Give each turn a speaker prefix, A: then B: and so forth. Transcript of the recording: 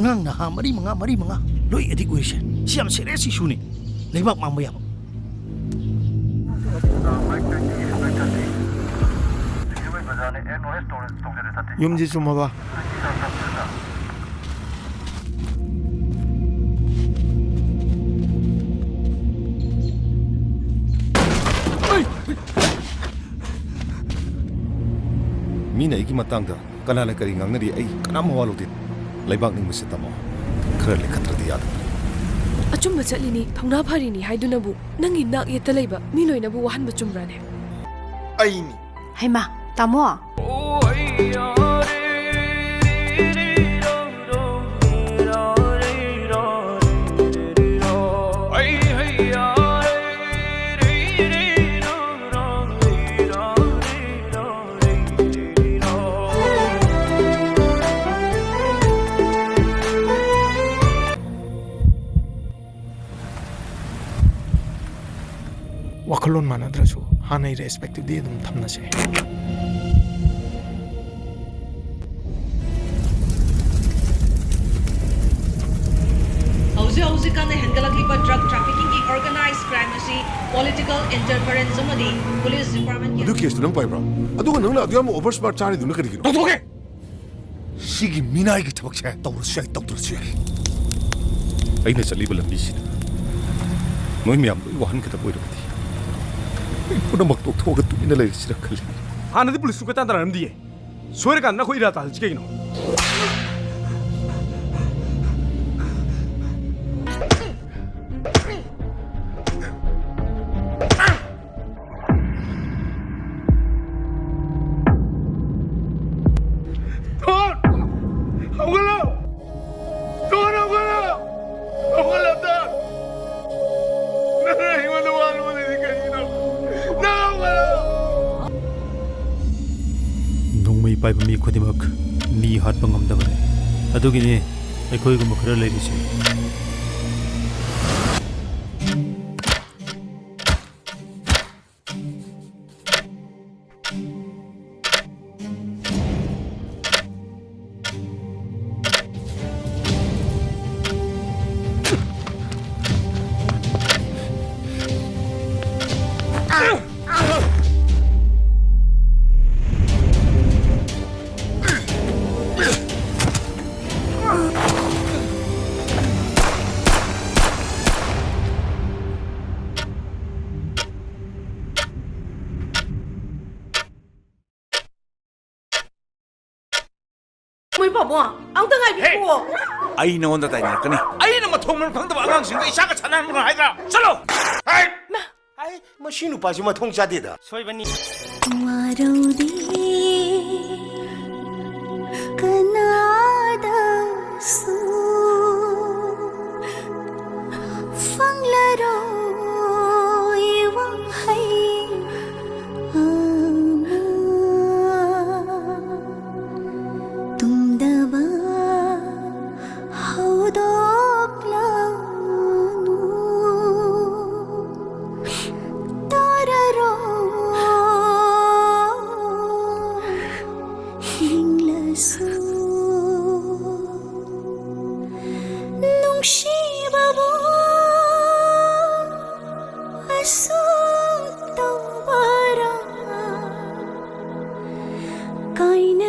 A: angang na ha mari mga loi edik uise siam serious issue ni leibak mangba yaba
B: Yumji 좀 와봐.
C: ꯃꯤꯅ ꯑꯩꯒꯤ ꯃꯇꯥꯡꯗ ꯀꯅꯥꯅ ꯀꯔꯤ ꯉꯥꯡꯅꯔꯤ ꯑꯩ ꯀꯅꯥꯝ ꯃꯋꯥ ꯂꯧꯗꯦ ꯂꯩꯕꯥꯛ ꯅꯤꯡꯕꯁꯤ ꯇꯝꯃꯣ ꯈꯔ ꯂꯩꯈꯠꯇ꯭ꯔꯗꯤ ꯌꯥꯗꯕꯅꯤ
D: ꯑꯆꯨꯝꯕ ꯆꯠꯂꯤꯅꯤ ꯊꯧꯅꯥ ꯐꯔꯤꯅꯤ ꯍꯥꯏꯗꯨꯅꯕꯨ ꯅꯪꯒꯤ ꯅꯥꯛ ꯌꯦꯠꯇ ꯂꯩꯕ ꯃꯤ ꯂꯣꯏꯅꯕꯨ ꯋꯥꯍꯟꯕ ꯆꯨꯝꯕ꯭ꯔꯥꯅꯦ
B: ꯑꯩꯅꯤ
E: ꯍꯩꯃꯥ ꯇꯥꯃꯣ
B: 와클론 만나들어줘 하나의 레스펙트 뒤에 좀 탐나지.
F: Hꯧzik-kan handle-akliba drug trafficking ki organized crime asi political interference amadi police department
G: ꯑꯗꯨ ꯀꯦꯁꯇꯨ ꯅꯪ ꯄꯥꯏꯕ꯭ꯔꯥ ꯑꯗꯨꯒ ꯅꯪꯅ ꯑꯗꯨ ꯌꯥꯝ ꯑꯣꯚꯔ ꯁ꯭ꯃꯥꯔꯠ ꯆꯥꯔꯤꯗꯨꯅ ꯀꯔꯤꯒꯤꯅꯣ
C: ꯇꯧꯊꯣꯛꯀꯦ ꯁꯤꯒꯤ ꯃꯤꯅꯥꯏꯒꯤ ꯊꯕꯛꯁꯦ ꯇꯧꯔꯁꯨ ꯌꯥꯏ ꯇꯧꯗ꯭ꯔꯁꯨ ꯌꯥꯏ ꯑꯩꯅ ꯆꯠꯂꯤꯕ ꯂꯝꯕꯤꯁꯤꯗ ꯅꯣꯏ ꯃꯌꯥꯝ ꯂꯣꯏ ꯋꯥꯍꯟꯒꯗꯕ ꯑꯣꯏꯔꯕꯗꯤ पुनमक तोगद तुम खल
B: हाँ पुलिस तानरमदी सोरकान अखोई इरा ताल्ची कहीं
H: पाइब मी खुदिमक मी हाथ पंगमदबने अदुगिनी अखोइगुम खरा लेरिसे
I: आई नोंद ताइनरकनी आई न मथोंमन खंगदब आगांसिंग इसागा छानान हाइद्रा चलो हाय
G: हाय मशीनु पासी मथोंग चादेदा
I: सोइबनी
E: मारौदी कनादा सु फंगलरो इवं है तुम दबा Kaina